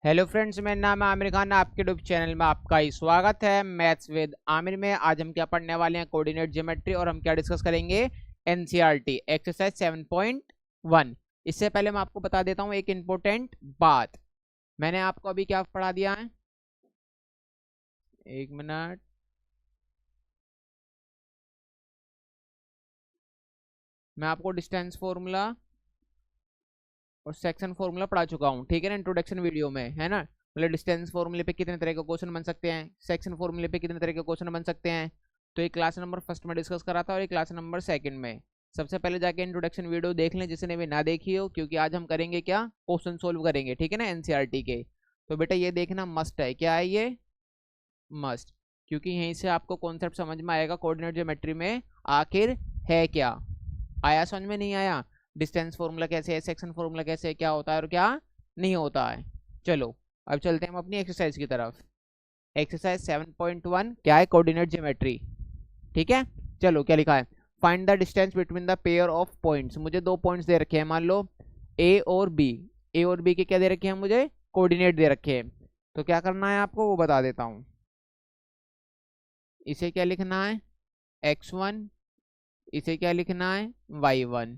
Hello friends, मेरा नाम है आमिर खान। आपके यूट्यूब चैनल में आपका ही स्वागत है। मैथ्स विद आमिर में आज हम क्या पढ़ने वाले हैं? Coordinate geometry. और हम क्या डिस्कस करेंगे? NCERT exercise 7.1। इससे पहले मैं आपको बता देता हूँ एक इम्पोर्टेंट बात। मैंने आपको अभी क्या पढ़ा दिया है? एक मिनट। मैं आपको डिस्टेंस फॉर्मूला और सेक्शन फॉर्मूला पढ़ा चुका हूँ, ठीक है ना, इंट्रोडक्शन वीडियो में, है ना। मतलब डिस्टेंस फॉर्मूले पे कितने तरह के क्वेश्चन बन सकते हैं, सेक्शन फॉर्मूले पे कितने तरह के क्वेश्चन बन सकते हैं। तो एक क्लास नंबर फर्स्ट में डिस्कस करा था और एक क्लास नंबर सेकंड में। सबसे पहले जाके इंट्रोडक्शन वीडियो देख लें जिसने भी ना देखी हो, क्योंकि आज हम करेंगे क्या? क्वेश्चन सोल्व करेंगे, ठीक है ना, एनसीईआरटी के। तो बेटा ये देखना मस्ट है। क्या है ये? मस्ट। क्योंकि यहीं से आपको कॉन्सेप्ट समझ में आएगा कोऑर्डिनेट ज्योमेट्री में आखिर है क्या। आया समझ में? नहीं आया? डिस्टेंस फॉर्मूला कैसे है, सेक्शन फॉर्मूला कैसे है, क्या होता है और क्या नहीं होता है। चलो अब चलते हैं हम अपनी एक्सरसाइज की तरफ। एक्सरसाइज 7.1 क्या है? कोऑर्डिनेट ज्योमेट्री, ठीक है। चलो क्या लिखा है? Find the distance between the pair of points. मुझे दो पॉइंट्स दे रखे हैं, मान लो ए और बी। ए और बी के क्या दे रखे हैं? मुझे कोऑर्डिनेट दे रखे हैं। तो क्या करना है आपको वो बता देता हूं। इसे क्या लिखना है? x1। इसे क्या लिखना है? y1।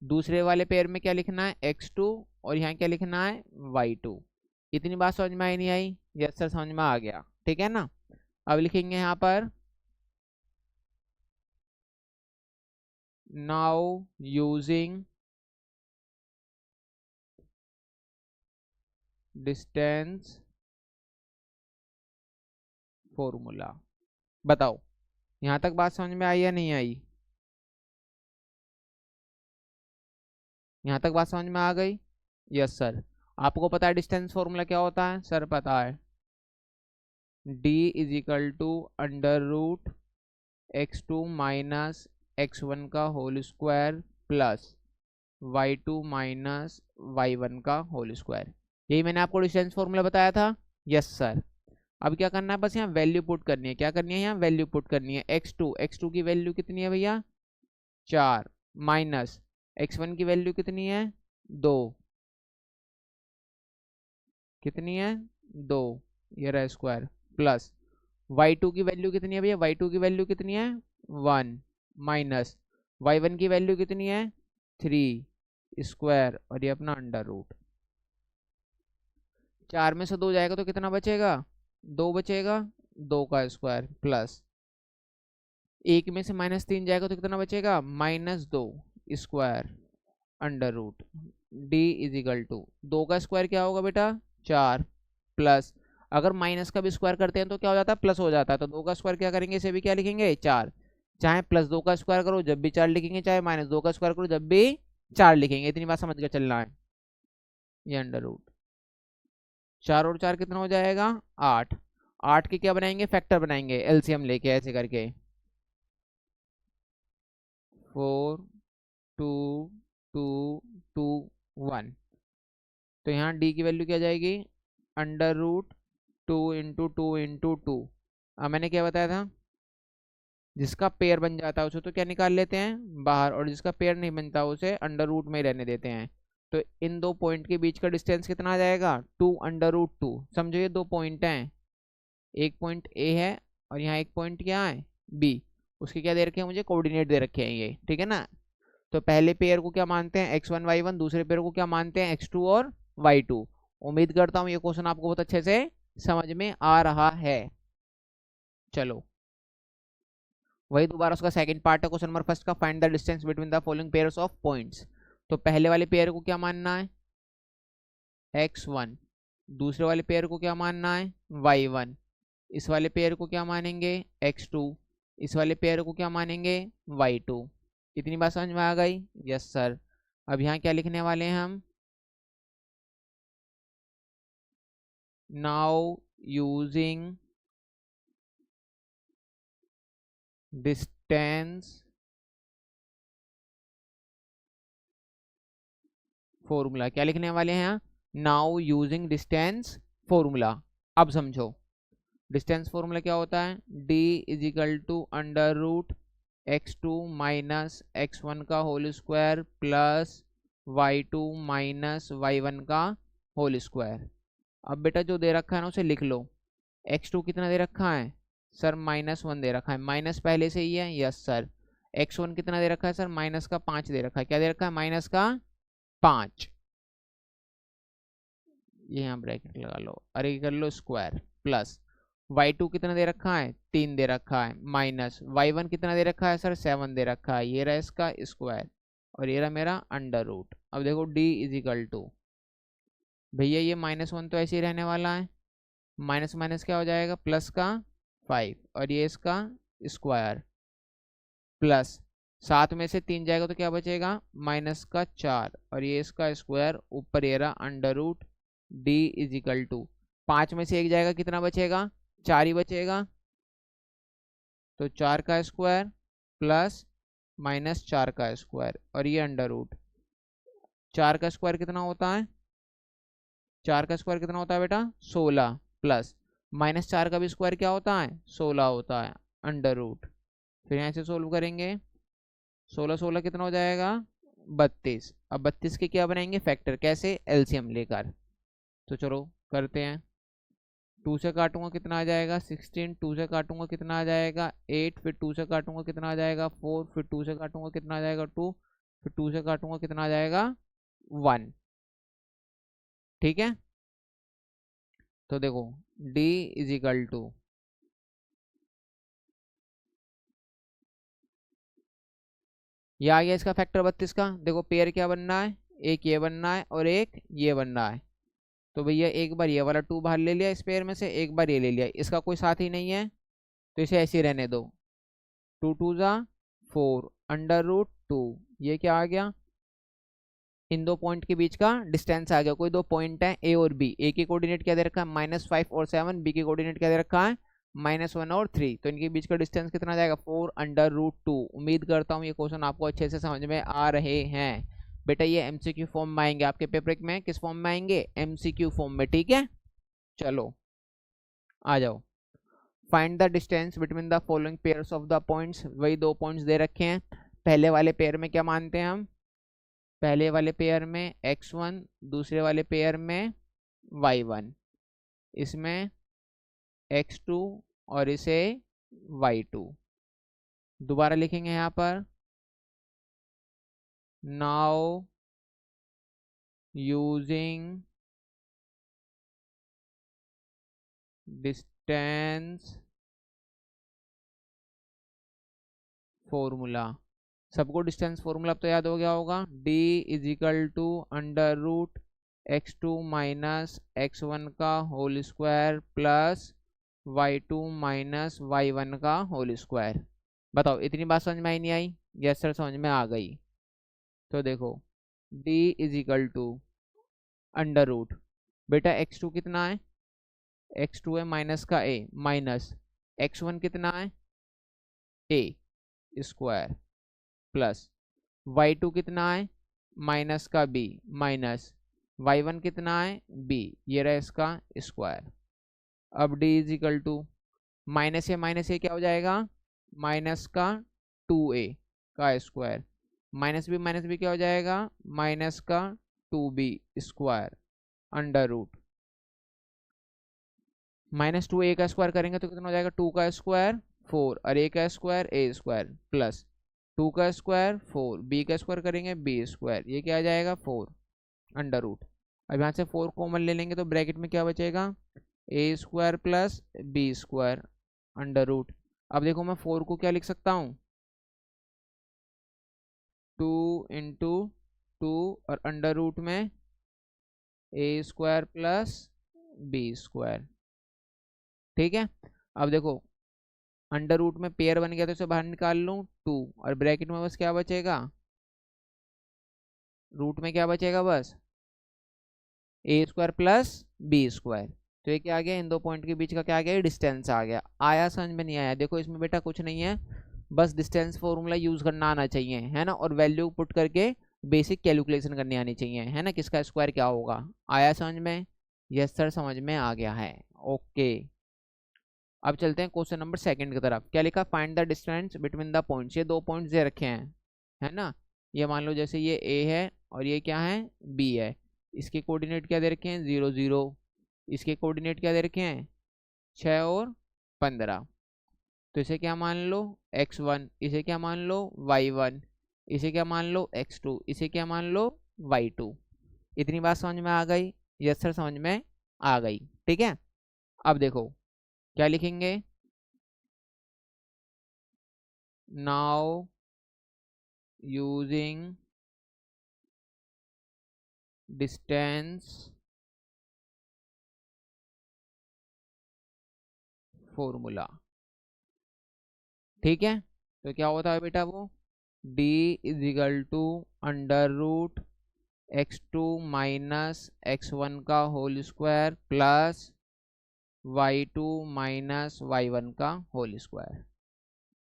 दूसरे वाले पेयर में क्या लिखना है? x2। और यहाँ क्या लिखना है? y2। इतनी बात समझ में आई नहीं आई? यस सर, समझ में आ गया, ठीक है ना। अब लिखेंगे यहाँ पर नाउ यूजिंग डिस्टेंस फॉर्मूला। बताओ यहाँ तक बात समझ में आई या नहीं आई? यहाँ तक बात समझ में आ गई? Yes sir. आपको पता है डिस्टेंस फॉर्मूला क्या होता है? सर पता है, d is equal to under root x2 minus x1 का whole square plus y2 minus y1 का होल स्क्वायर। यही मैंने आपको डिस्टेंस फॉर्मूला बताया था। Yes sir. अब क्या करना है? बस यहाँ वैल्यू पुट करनी है। क्या करनी है? यहाँ वैल्यू पुट करनी है। x2 की वैल्यू कितनी है भैया? 4। माइनस x1 की वैल्यू कितनी है? 2। कितनी है? 2। ये रहा स्क्वायर प्लस y2 की वैल्यू कितनी है भैया? y2 की वैल्यू कितनी है? 1। माइनस y1 की वैल्यू कितनी है? 3 स्क्वायर और ये अपना अंडर रूट। 4 में से 2 जाएगा तो कितना बचेगा? 2 बचेगा। 2 का स्क्वायर प्लस 1 में से -3 जाएगा तो कितना बचेगा? -2 square under root. D is equal to 2 का स्क्वायर क्या होगा बेटा? 4 प्लस, अगर माइनस का भी स्क्वायर करते हैं तो क्या हो जाता है? प्लस हो जाता है। तो 2 का स्क्वायर क्या करेंगे? इसे भी क्या लिखेंगे? 4। चाहे +2 का स्क्वायर करो जब भी 4 लिखेंगे, चाहे -2 का स्क्वायर करो जब भी 4 लिखेंगे। इतनी बात समझ के चलना है। ये अंडर रूट 4 और 4 कितना हो जाएगा? 8। 8 के क्या बनाएंगे? फैक्टर बनाएंगे, एलसीएम लेके ऐसे करके। 4 2 2 2 1। तो यहाँ डी की वैल्यू क्या जाएगी? Under root 2 × 2 × 2। अब मैंने क्या बताया था? जिसका पेयर बन जाता है उसे तो क्या निकाल लेते हैं? बाहर। और जिसका पेयर नहीं बनता उसे अंडर रूट में ही रहने देते हैं। तो इन दो पॉइंट के बीच का डिस्टेंस कितना आ जाएगा? 2 √2। समझो ये दो पॉइंट हैं, एक पॉइंट ए है और यहाँ एक पॉइंट क्या है? बी। उसके क्या दे रखे हैं? मुझे कोऑर्डिनेट दे रखे हैं ये, ठीक है ना। तो पहले पेयर को क्या मानते हैं? x1 y1। दूसरे पेयर को क्या मानते हैं? x2 और y2। उम्मीद करता हूँ ये क्वेश्चन आपको बहुत अच्छे से समझ में आ रहा है। चलो वही दोबारा उसका सेकंड पार्ट है क्वेश्चन नंबर फर्स्ट का। Find the distance between the following pairs of points. तो पहले वाले पेयर को क्या मानना है? x1। दूसरे वाले पेयर को क्या मानना है? y1। इस वाले पेयर को क्या मानेंगे? x2। इस वाले पेयर को क्या मानेंगे? y2। इतनी बात समझ में आ गई? Yes sir. अब यहाँ क्या लिखने वाले हैं हम? Now using distance formula. क्या लिखने वाले हैं यहाँ? Now using distance formula. अब समझो डिस्टेंस फॉर्मूला क्या होता है? d is equal to under root x2 minus x1 का whole square plus y2 minus y1 का होल स्क्वायर। अब बेटा जो दे रखा है ना उसे लिख लो। x2 कितना दे रखा है सर, -1 दे रखा है, माइनस पहले से ही है, यस सर। x1 कितना दे रखा है सर, -5 दे रखा है, क्या दे रखा है, -5। ये यहाँ ब्रैकेट लगा लो, अरे कर लो स्क्वायर, प्लस y2 कितना दे रखा है, 3 दे रखा है, माइनस y1 कितना दे रखा है सर, 7 दे रखा है, ये रहा इसका स्क्वायर, और ये रहा मेरा अंडर रूट। अब देखो d इज इक्वल टू, भैया ये -1 तो ऐसे ही रहने वाला है, माइनस माइनस क्या हो जाएगा, प्लस का 5, और ये इसका स्क्वायर, प्लस 7 में से 3 जाएगा तो क्या बचेगा, -4, और ये इसका स्क्वायर, ऊपर ये रहा under root, d is equal to 5 में से 1 जाएगा कितना बचेगा, 4 ही बचेगा, तो 4 का स्क्वायर प्लस -4 का स्क्वायर, और ये अंडर रूट। 4 का स्क्वायर कितना होता है, 4 का स्क्वायर कितना होता है बेटा, 16, प्लस -4 का भी स्क्वायर क्या होता है, 16 होता है, अंडर रूट। फिर यहाँ से सोल्व करेंगे, 16 16 कितना हो जाएगा, 32। अब 32 के क्या बनाएंगे, फैक्टर, कैसे, एलसीएम लेकर। तो चलो करते हैं, 2 से काटूंगा कितना आ जाएगा 16, 2 से काटूंगा कितना आ जाएगा 8, फिर 2 से काटूंगा कितना आ जाएगा 4, फिर 2 से काटूंगा कितना आ जाएगा 2, फिर 2 से काटूंगा कितना आ जाएगा 1। ठीक है, तो देखो d इज इक्वल टू, ये आ गया इसका फैक्टर 32 का। देखो पेयर क्या बनना है, एक ये बनना है और एक ये बनना है। तो भैया एक बार ये वाला 2 बाहर ले लिया इस पेयर में से, एक बार ये ले लिया, इसका कोई साथ ही नहीं है तो इसे ऐसे ही रहने दो। 2 2 जा 4, अंडर रूट 2, ये क्या आ गया, इन दो पॉइंट के बीच का डिस्टेंस आ गया। कोई दो पॉइंट है ए और बी, ए की कोऑर्डिनेट क्या दे रखा है -5 और 7, बी की कोऑर्डिनेट क्या दे रखा है -1 और 3, तो इनके बीच का डिस्टेंस कितना आ जाएगा 4 अंडर रूट 2। उम्मीद करता हूँ ये क्वेश्चन आपको अच्छे से समझ में आ रहे हैं। बेटा ये एमसीक्यू फॉर्म में आएंगे आपके पेपर में, किस फॉर्म में आएंगे, एमसीक्यू फॉर्म में। ठीक है, चलो आ जाओ। Find the distance between the following pairs of the points, वही दो पॉइंट्स दे रखे हैं। पहले वाले पेयर में क्या मानते हैं हम, पहले वाले पेयर में x1, दूसरे वाले पेयर में y1, इसमें x2 और इसे y2। दोबारा लिखेंगे यहाँ पर, नाउ यूजिंग डिस्टेंस फॉर्मूला। सबको डिस्टेंस फॉर्मूला अब तो याद हो गया होगा, d is equal to under root x2 minus x1 का whole square plus y2 minus y1 का होल स्क्वायर। बताओ इतनी बात समझ में आई नहीं आई, यस सर समझ में आ गई। तो देखो d is equal to under root, बेटा x2 कितना है, x2 है माइनस का a, माइनस x1 कितना है a स्क्वायर, प्लस y2 कितना है माइनस का b, माइनस y1 कितना है b, ये रहा इसका स्क्वायर। अब d is equal to minus a क्या हो जाएगा, माइनस का 2a का स्क्वायर, माइनस बी क्या हो जाएगा, माइनस का 2b square, under root -2a का स्क्वायर करेंगे तो कितना हो जाएगा, 2 का स्क्वायर 4, और a का स्क्वायर a स्क्वायर, प्लस 2 का स्क्वायर 4, b का स्क्वायर करेंगे b स्क्वायर, ये क्या आ जाएगा 4 अंडर रूट। अब यहाँ से 4 कॉमन ले लेंगे तो ब्रैकेट में क्या बचेगा, a square plus b square under root. अब देखो मैं 4 को क्या लिख सकता हूँ, 2 इंटू 2 और अंडर रूट में a square plus b square. ठीक है, अब देखो अंडर रूट में पेयर बन गया तो इसे बाहर निकाल लूँ 2, और ब्रैकेट में बस क्या बचेगा, रूट में क्या बचेगा बस ए स्क्वायर प्लस बी स्क्वायर। तो ये क्या आ गया, इन दो पॉइंट के बीच का क्या आ गया, डिस्टेंस आ गया। आया समझ में नहीं आया, देखो इसमें बेटा कुछ नहीं है, बस डिस्टेंस फॉर्मूला यूज करना आना चाहिए, है ना, और वैल्यू पुट करके बेसिक कैलकुलेशन करनी आनी चाहिए, है ना, किसका स्क्वायर क्या होगा। आया समझ में, यस सर समझ में आ गया है, ओके। अब चलते हैं क्वेश्चन नंबर 2 की तरफ। क्या लिखा, find the distance between the points, ये दो पॉइंट्स दे रखे हैं, है ना, ये मान लो जैसे ये ए है और ये क्या है बी है, इसके कोऑर्डिनेट क्या दे रखे हैं 0 0, इसके कोऑर्डिनेट क्या दे रखे हैं 6 और 15। तो इसे क्या मान लो x1, इसे क्या मान लो y1, इसे क्या मान लो x2, इसे क्या मान लो y2। इतनी बात समझ में आ गई? यस सर समझ में आ गई। ठीक है, अब देखो क्या लिखेंगे, नाउ यूजिंग डिस्टेंस फॉर्मूला। ठीक है, तो क्या होता है बेटा वो d is equal to under root x2 minus x1 का whole square plus y2 minus y1 का होल स्क्वायर।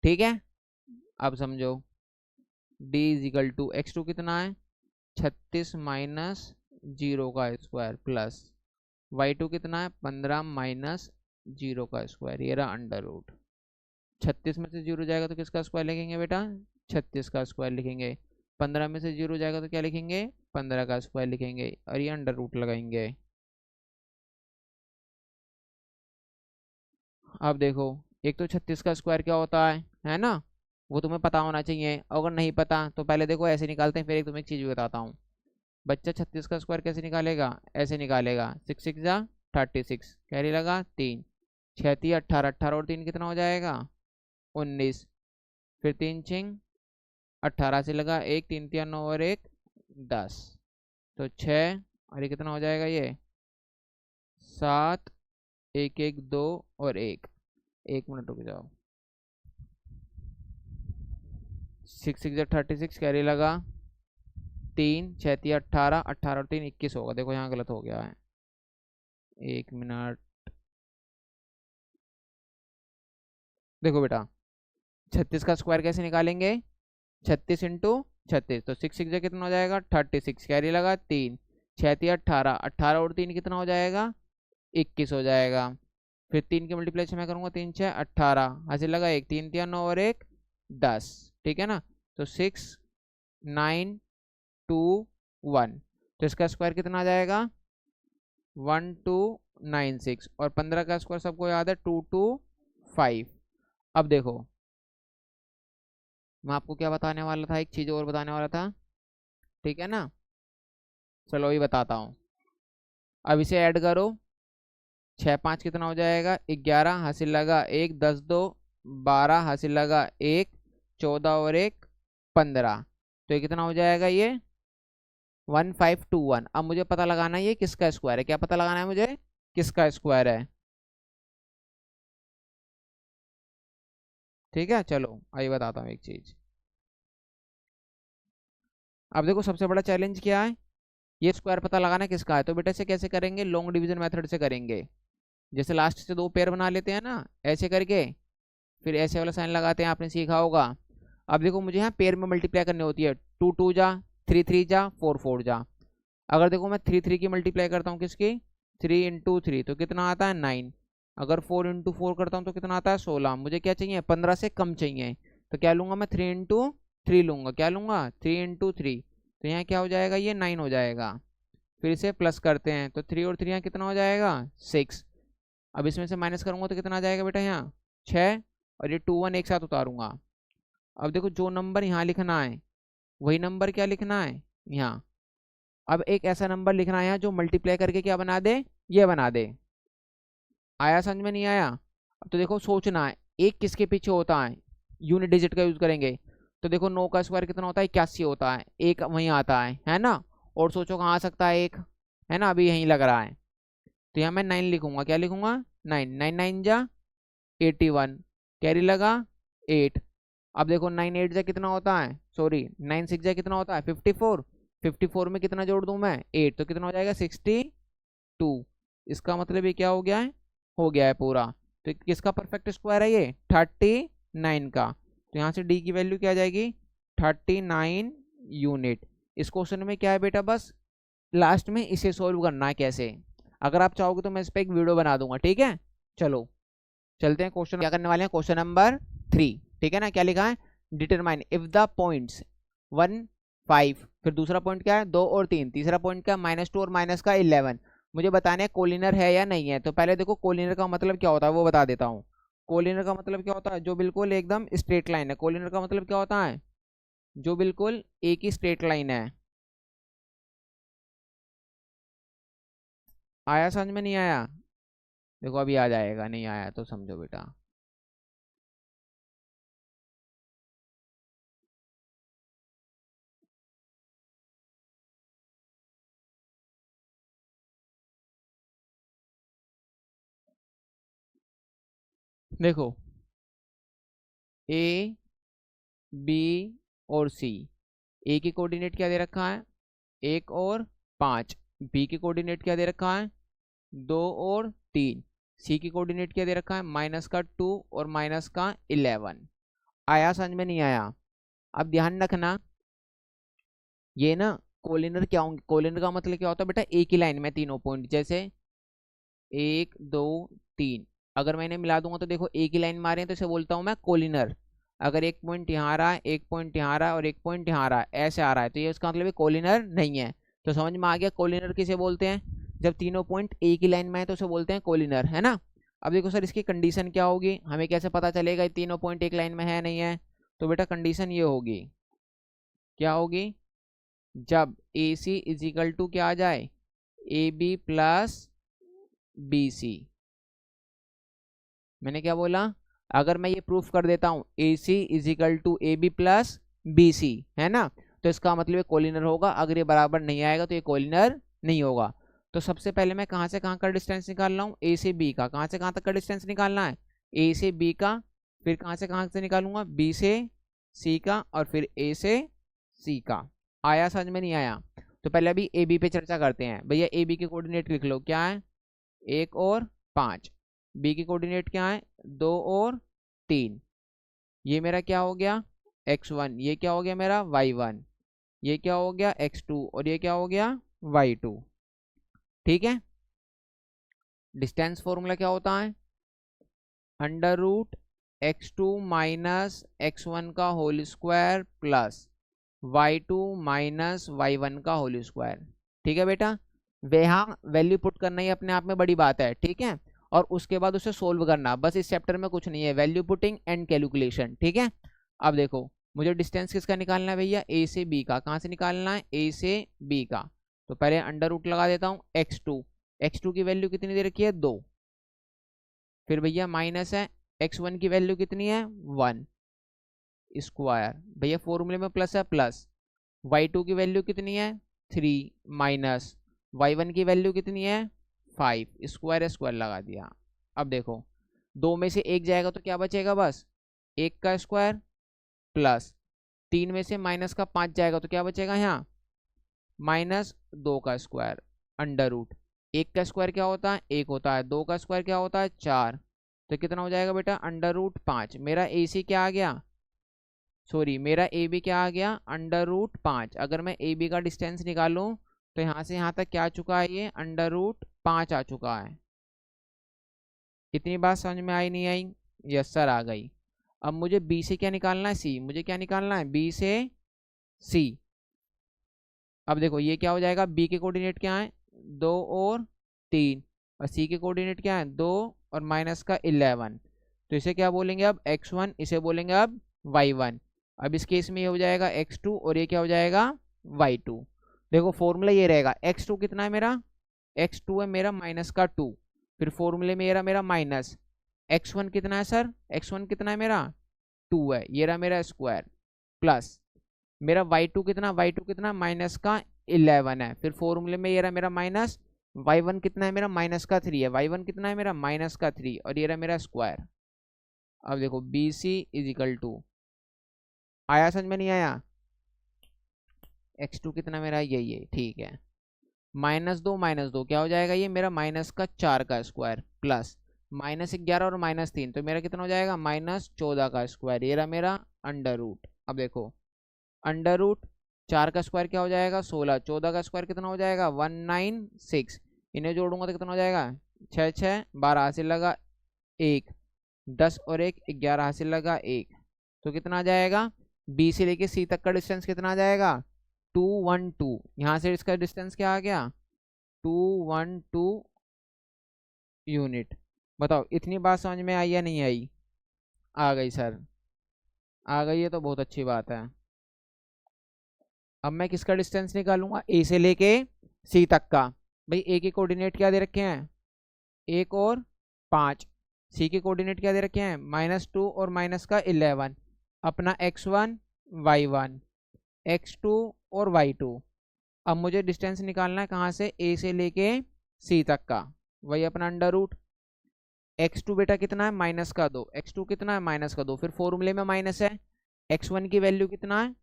ठीक है, अब समझो d इजिकल टू x2 कितना है 36 माइनस 0 का स्क्वायर प्लस y2 कितना है 15 माइनस 0 का स्क्वायर, ये रहा अंडर रूट। 36 में से 0 जाएगा तो किसका स्क्वायर लिखेंगे बेटा 36 का स्क्वायर लिखेंगे। 15 में से 0 जाएगा तो क्या लिखेंगे 15 का स्क्वायर लिखेंगे और ये अंडर रूट लगाएंगे। अब देखो एक तो 36 का स्क्वायर क्या होता है ना, वो तुम्हें पता होना चाहिए। अगर नहीं पता तो पहले देखो ऐसे निकालते हैं, फिर एक तुम्हें एक चीज़ भी बताता हूँ। बच्चा 36 का स्क्वायर कैसे निकालेगा, ऐसे निकालेगा 6 6 जा 36, कैरी लगा 3, 6 3 18, 18 और 3 कितना हो जाएगा 19, फिर 3 चिंग 18 से लगा 1, 3 3 9 और 1 10, तो 6 और ये कितना हो जाएगा ये 7, 1 1 2 और 1 मिनट रुक जाओ। 6 6 36 कैरी लगा 3, 6 3 18, 18 और 3 21 होगा। देखो यहाँ गलत हो गया है, 1 मिनट। देखो बेटा 36 का स्क्वायर कैसे निकालेंगे 36 इंटू 36, तो 6 6 कितना हो जाएगा 36, कैरी लगा 3, 6 3 18, 18 और 3 कितना हो जाएगा 21 हो जाएगा। फिर 3 की मल्टीप्लेशन मैं करूँगा 3 6 18, हासिल लगा 1 3 3 9 और 1 10। ठीक है ना, तो 6 9 2 1, तो इसका स्क्वायर कितना आ जाएगा 1296 और 15 का स्क्वायर सबको याद है 225। अब देखो मैं आपको क्या बताने वाला था, एक चीज़ और बताने वाला था। ठीक है ना, चलो ये बताता हूँ। अब इसे ऐड करो, 6 5 कितना हो जाएगा 11, हासिल लगा 1 10 2 12, हासिल लगा 1 14 और 1 15, तो ये कितना हो जाएगा ये 1521। अब मुझे पता लगाना है ये किसका स्क्वायर है, क्या पता लगाना है मुझे किसका स्क्वायर है। ठीक है, चलो आइए बताता हूँ एक चीज। अब देखो सबसे बड़ा चैलेंज क्या है, ये स्क्वायर पता लगाना किसका है। तो बेटा इसे कैसे करेंगे, लॉन्ग डिवीजन मेथड से करेंगे। जैसे लास्ट से 2 पेयर बना लेते हैं ना ऐसे करके, फिर ऐसे वाला साइन लगाते हैं, आपने सीखा होगा। अब देखो मुझे यहाँ पेयर में मल्टीप्लाई करनी होती है, 2 2 जा 3 3 जा 4 4 जा। अगर देखो मैं 3 3 की मल्टीप्लाई करता हूँ किसकी 3 इंटू 3 तो कितना आता है 9। अगर 4 इंटू 4 करता हूँ तो कितना आता है 16। मुझे क्या चाहिए 15 से कम चाहिए, तो क्या लूंगा मैं 3 इंटू 3 लूंगा। क्या लूंगा 3 इंटू 3, तो यहाँ क्या हो जाएगा ये 9 हो जाएगा। फिर इसे प्लस करते हैं तो 3 और 3 यहाँ कितना हो जाएगा 6। अब इसमें से माइनस करूंगा तो कितना आ जाएगा बेटा यहाँ 6, और ये 2 1 एक साथ उतारूंगा। अब देखो जो नंबर यहाँ लिखना है वही नंबर क्या लिखना है यहाँ। अब एक ऐसा नंबर लिखना है यहाँ जो मल्टीप्लाई करके क्या बना दे, ये बना दे। आया समझ में नहीं आया? अब तो देखो सोचना है एक किसके पीछे होता है, यूनिट डिजिट का यूज करेंगे। तो देखो 9 का स्क्वायर कितना होता है 81 होता है, एक वहीं आता है ना। और सोचो कहाँ आ सकता है एक, है ना अभी यहीं लग रहा है। तो यहाँ मैं 9 लिखूंगा, क्या लिखूंगा 9, 9 9 जा 81, कैरी लगा 8। अब देखो 9 8 जा कितना होता है, सॉरी 9 6 जा कितना होता है 54, 54 में कितना जोड़ दूं मैं 8, तो कितना हो जाएगा 62। इसका मतलब ये क्या हो गया है पूरा। तो किसका परफेक्ट स्क्वायर है ये 39 का। तो यहाँ से डी की वैल्यू क्या आ जाएगी 39 यूनिट। इस क्वेश्चन में क्या है बेटा, बस लास्ट में इसे सोल्व करना है कैसे। अगर आप चाहोगे तो मैं इस पर एक वीडियो बना दूंगा। ठीक है, चलो चलते हैं क्वेश्चन क्या करने वाले हैं, क्वेश्चन नंबर 3। ठीक है ना, क्या लिखा है डिटरमाइन इफ द पॉइंट्स 1 5, फिर दूसरा पॉइंट क्या है 2 और 3, तीसरा पॉइंट क्या -2 और माइनस का 11, मुझे बताना है कोलिनर है या नहीं है। तो पहले देखो कोलिनर का मतलब क्या होता है वो बता देता हूँ। कोलिनर का मतलब क्या होता है, जो बिल्कुल एकदम स्ट्रेट लाइन है। कोलिनर का मतलब क्या होता है, जो बिल्कुल एक ही स्ट्रेट लाइन है। आया समझ में, नहीं आया? देखो अभी आ जाएगा, नहीं आया तो समझो बेटा। देखो ए बी और सी, ए की कोऑर्डिनेट क्या दे रखा है, 1 और 5। बी की कोऑर्डिनेट क्या दे रखा है, 2 और 3। सी की कोऑर्डिनेट क्या दे रखा है, -2 और -11। आया समझ में, नहीं आया? अब ध्यान रखना, ये ना कोलिनर क्या होंगे, कोलिनर का मतलब क्या होता है बेटा, एक ही लाइन में तीनों पॉइंट, जैसे 1 2 3। अगर मैंने मिला दूंगा तो देखो एक ही लाइन मारे हैं तो इसे बोलता हूं मैं कोलिनर। अगर एक पॉइंट यहाँ आ रहा है, एक पॉइंट यहाँ आ रहा है और एक पॉइंट यहाँ आ रहा है, ऐसे आ रहा है, तो ये उसका मतलब कोलिनर नहीं है। तो समझ में आ गया कोलिनर किसे बोलते हैं, जब तीनों पॉइंट एक ही लाइन में है तो उसे बोलते हैं कोलिनर, है ना। अब देखो सर इसकी कंडीशन क्या होगी, हमें कैसे पता चलेगा ये तीनों पॉइंट एक लाइन में है नहीं है। तो बेटा कंडीशन ये होगी, क्या होगी, जब A C is equal to क्या आ जाए, A B plus B C. मैंने क्या बोला, अगर मैं ये प्रूफ कर देता हूं A C is equal to A B plus B C, है ना, तो इसका मतलब ये कोलिनर होगा। अगर ये बराबर नहीं आएगा तो ये कोलिनर नहीं होगा। तो सबसे पहले मैं कहाँ से कहाँ का डिस्टेंस निकाल रहा हूँ, ए से बी का। कहाँ से कहाँ तक का डिस्टेंस निकालना है, ए से बी का। फिर कहाँ से निकालूंगा, बी से सी का, और फिर ए से सी का। आया समझ में, नहीं आया? तो पहले अभी ए बी पे चर्चा करते हैं। भैया ए बी के कोऑर्डिनेट लिख लो, क्या है, 1 और 5। बी की कोऑर्डिनेट क्या है, 2 और 3। ये मेरा क्या हो गया, x1। ये क्या हो गया मेरा, y1। ये क्या हो गया, x2। और ये क्या हो गया, y2। ठीक है। डिस्टेंस फॉर्मूला क्या होता है, √x2 माइनस x1 का whole square plus y2 minus y1 का होल स्क्वायर। ठीक है बेटा, यहाँ वैल्यू पुट करना ही अपने आप में बड़ी बात है, ठीक है। और उसके बाद उसे सोल्व करना, बस इस चैप्टर में कुछ नहीं है, वैल्यू पुटिंग एंड कैलकुलेशन, ठीक है। अब देखो मुझे डिस्टेंस किसका निकालना है भैया, ए से बी का। कहाँ से निकालना है, ए से बी का। तो पहले √ लगा देता हूँ, x2 की वैल्यू कितनी दे रखी है, 2। फिर भैया माइनस है, x1 की वैल्यू कितनी है, 1 स्क्वायर। भैया फॉर्मूले में प्लस है, प्लस y2 की वैल्यू कितनी है, 3 माइनस y1 की वैल्यू कितनी है, 5 स्क्वायर स्क्वायर लगा दिया। अब देखो दो में से एक जाएगा तो क्या बचेगा, बस 1 का स्क्वायर प्लस 3 में से -5 जाएगा तो क्या बचेगा यहाँ, -2 का स्क्वायर √ 1 का स्क्वायर क्या होता है, 1 होता है। 2 का स्क्वायर क्या होता है, 4। तो कितना हो जाएगा बेटा, √5। मेरा ए सी क्या आ गया, सॉरी मेरा ए बी क्या आ गया, √5। अगर मैं ए बी का डिस्टेंस निकालूं तो यहाँ से यहाँ तक क्या आ चुका है, ये √5 आ चुका है। इतनी बात समझ में आई नहीं आई, यस सर आ गई। अब मुझे बी से क्या निकालना है, सी। मुझे क्या निकालना है, बी से सी। अब देखो ये क्या हो जाएगा, बी के कोऑर्डिनेट क्या है, 2 और 3, और सी के कोऑर्डिनेट क्या है, 2 और -11। तो इसे क्या बोलेंगे अब, x1। इसे बोलेंगे अब y1। अब इस केस में ये हो जाएगा x2 और ये क्या हो जाएगा, y2। देखो फॉर्मूला ये रहेगा, x2 कितना है मेरा, x2 है मेरा -2। फिर फॉर्मूले में ये रहा मेरा माइनस, x1 कितना है सर, x1 कितना है मेरा, 2 है, ये रहा मेरा स्क्वायर, प्लस मेरा y2 कितना, -11 है। फिर फॉर्मूले में ये रहा मेरा माइनस, y1 कितना है मेरा, -3 है। y1 कितना है मेरा, -3, और ये रहा मेरा स्क्वायर। अब देखो B C is equal to, आया समझ में, नहीं आया, x2 कितना मेरा, यही है, ठीक है। -2 क्या हो जाएगा, ये मेरा -4 का स्क्वायर प्लस -11 और -3, तो मेरा कितना हो जाएगा, -14 का स्क्वायर। ये रहा मेरा √ अब देखो √4 का स्क्वायर क्या हो जाएगा, 16। 14 का स्क्वायर कितना हो जाएगा, 196। इन्हें जोड़ूंगा तो कितना हो जाएगा, 6 6 12 हासिल लगा 1, 10 और 1 11 हासिल लगा 1। तो कितना आ जाएगा, बी से लेके सी तक का डिस्टेंस कितना आ जाएगा, 212। यहाँ से इसका डिस्टेंस क्या आ गया, 212 यूनिट। बताओ इतनी बात समझ में आई या नहीं आई? आ गई सर, आ गई है तो बहुत अच्छी बात है। अब मैं किसका डिस्टेंस निकालूंगा? ए से लेके सी तक का। भाई ए के कोऑर्डिनेट क्या दे रखे हैं? 1 और 5। सी के कोऑर्डिनेट क्या दे रखे हैं? -2 और -11। अपना x1 y1 x2 और y2। अब मुझे डिस्टेंस निकालना है कहाँ से? ए से लेके सी तक का। वही अपना अंडर रूट। x2 बेटा कितना है? -2। x2 कितना है? -2। फिर फॉर्मूले में माइनस है। x1 की वैल्यू कितना है?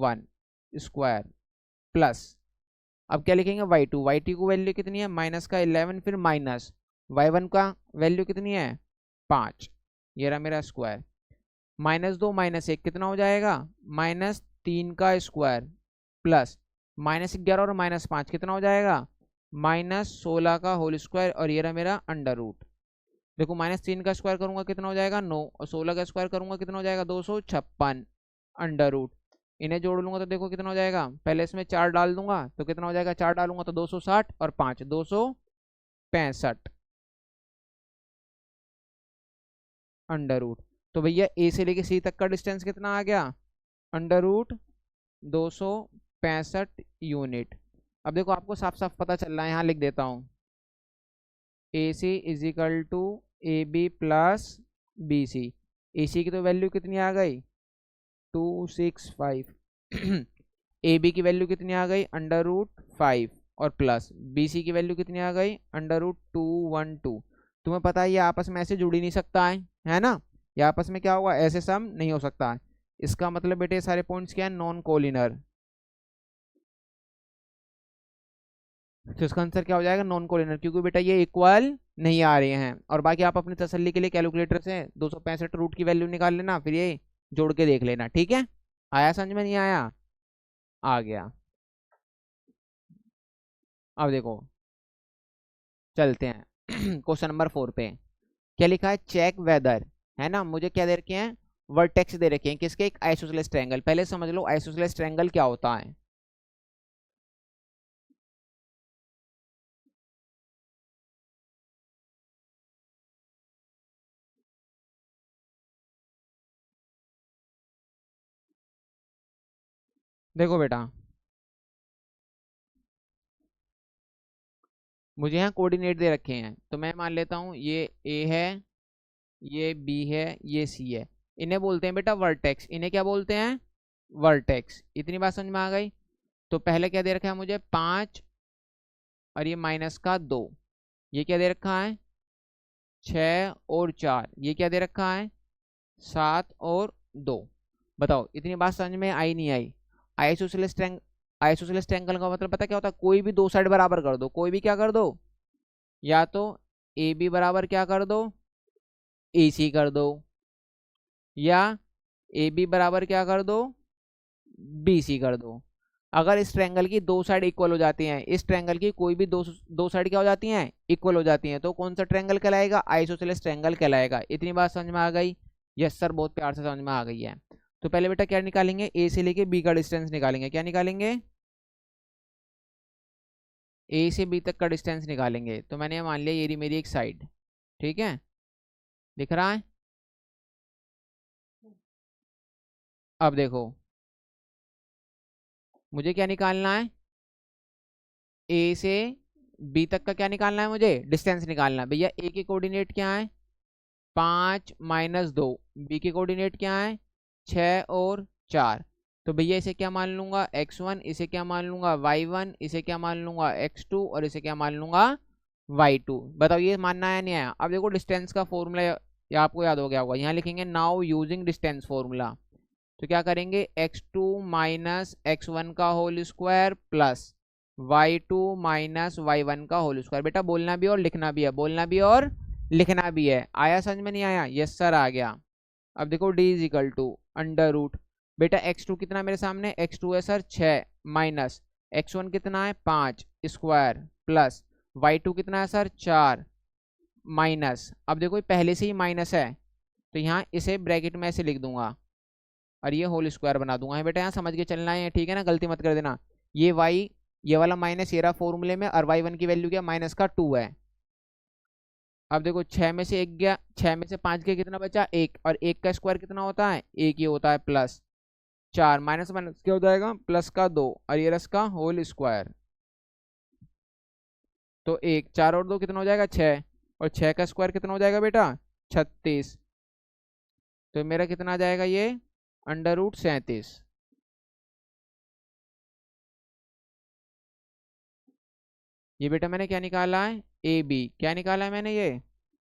1 स्क्वायर प्लस। अब क्या लिखेंगे? y2। y2 की वैल्यू कितनी है? -11 फिर माइनस y1 का वैल्यू कितनी है? 5। ये रहा मेरा स्क्वायर। -2 -1 कितना हो जाएगा? -3 का स्क्वायर प्लस -11 और -5 कितना हो जाएगा? -16 का होल स्क्वायर। और ये रहा मेरा अंडर रूट। देखो -3 का स्क्वायर करूंगा कितना हो जाएगा? 9। और 16 का स्क्वायर करूंगा कितना हो जाएगा? 256 अंडर रूट। इन्हें जोड़ लूंगा तो देखो कितना हो जाएगा? पहले इसमें 4 डाल दूंगा तो कितना हो जाएगा? 4 डालूंगा तो 260 और 5 265 अंडर रूट। तो भैया ए से लेके सी तक का डिस्टेंस कितना आ गया? Under root 265 unit. अब देखो आपको साफ साफ पता चल रहा है, यहाँ लिख देता हूँ। A C is equal to A B plus B C. A C की तो वैल्यू कितनी आ गई? 265। ए बी की वैल्यू कितनी आ गई? अंडर रूट 5 और प्लस बी सी की वैल्यू कितनी आ गई? Under root 212। तुम्हें पता है ये आपस में ऐसे जुड़ ही नहीं सकता है ना? ये आपस में क्या होगा? ऐसे सम नहीं हो सकता है। इसका मतलब बेटे सारे पॉइंट्स क्या है? नॉन कोलिनर। तो इसका आंसर क्या हो जाएगा? नॉन कोलिनर, क्योंकि बेटा ये इक्वल नहीं आ रहे हैं। और बाकी आप अपनी तसल्ली के लिए कैलकुलेटर से 265 रूट की वैल्यू निकाल लेना, फिर ये जोड़ के देख लेना। ठीक है? आया समझ में? नहीं आया? आ गया। अब देखो चलते हैं क्वेश्चन नंबर 4 पे। क्या लिखा है? Check whether. है ना? मुझे क्या दे रखे हैं? वर्टेक्स दे रखे हैं। किसके? एक आइसोसेलेस ट्रायंगल। पहले समझ लो आइसोसेलेस ट्रायंगल क्या होता है। देखो बेटा, मुझे यहाँ कोऑर्डिनेट दे रखे हैं तो मैं मान लेता हूँ ये ए है, ये बी है, ये सी है। इन्हें बोलते हैं बेटा वर्टेक्स। इन्हें क्या बोलते हैं? वर्टेक्स। इतनी बात समझ में आ गई? तो पहले क्या दे रखा है मुझे? 5 और ये -2। ये क्या दे रखा है? 6 और 4। ये क्या दे रखा है? 7 और 2। बताओ इतनी बात समझ में आई नहीं आई? आइसोसेलेस ट्रायंगल, आइसोसेलेस ट्रायंगल का मतलब पता क्या होता है? कोई भी दो साइड बराबर कर दो। कोई भी क्या कर दो? या तो ए बी बराबर क्या कर दो? ए सी कर दो। या ए बी बराबर क्या कर दो? बी सी कर दो। अगर इस ट्रायंगल की दो साइड इक्वल हो जाती हैं, इस ट्रायंगल की कोई भी दो साइड क्या हो जाती हैं? इक्वल हो जाती हैं, तो कौन सा ट्रायंगल कहलाएगा? आइसोसेलेस ट्रायंगल कहलाएगा। इतनी बात समझ में आ गई? यस सर, बहुत प्यार से समझ में आ गई है। तो पहले बेटा क्या निकालेंगे? ए से लेके बी का डिस्टेंस निकालेंगे। क्या निकालेंगे? ए से बी तक का डिस्टेंस निकालेंगे। तो मैंने मान लिया ये रही मेरी एक साइड। ठीक है? दिख रहा है? अब देखो मुझे क्या निकालना है? ए से बी तक का क्या निकालना है? मुझे डिस्टेंस निकालना है। भैया ए के कोऑर्डिनेट क्या है? 5 -2। बी के कोऑर्डिनेट क्या है? 6 और 4। तो भैया इसे क्या मान लूंगा? x1। इसे क्या मान लूंगा? y1। इसे क्या मान लूंगा? x2। और इसे क्या मान लूंगा? y2। बताओ ये मानना है नहीं आया? अब देखो डिस्टेंस का फॉर्मूला ये आपको याद हो गया होगा। यहाँ लिखेंगे नाउ यूजिंग डिस्टेंस फॉर्मूला। तो क्या करेंगे? x2 -x1 का whole square plus y2 -y1 का होल स्क्वायर। बेटा बोलना भी और लिखना भी है, बोलना भी और लिखना भी है। आया समझ में? नहीं आया? यस सर आ गया। अब देखो d is equal to under root. बेटा x2 कितना मेरे सामने? x2 है सर 6 माइनस x1 कितना है? 5 स्क्वायर प्लस y2 कितना है सर? 4 माइनस। अब देखो पहले से ही माइनस है तो यहाँ इसे ब्रैकेट में ऐसे लिख दूंगा और ये होल स्क्वायर बना दूंगा। है बेटा यहाँ समझ के चलना है, ठीक है ना? गलती मत कर देना। ये y ये वाला माइनस ये रहा फॉर्मूले में, और y1 की वैल्यू क्या माइनस का 2 है। अब देखो 6 में से 1 गया, 6 में से 5 गया, कितना बचा 1, और 1 का स्क्वायर कितना होता है 1 ही होता है, प्लस 4 माइनस माइनस क्या हो जाएगा प्लस का 2, और ये रस का होल स्क्वायर। तो 1 4 और 2 कितना हो जाएगा 6, और 6 का स्क्वायर कितना हो जाएगा बेटा 36। तो मेरा कितना आ जाएगा ये √37। ये बेटा मैंने क्या निकाला है ए बी, क्या निकाला है मैंने ये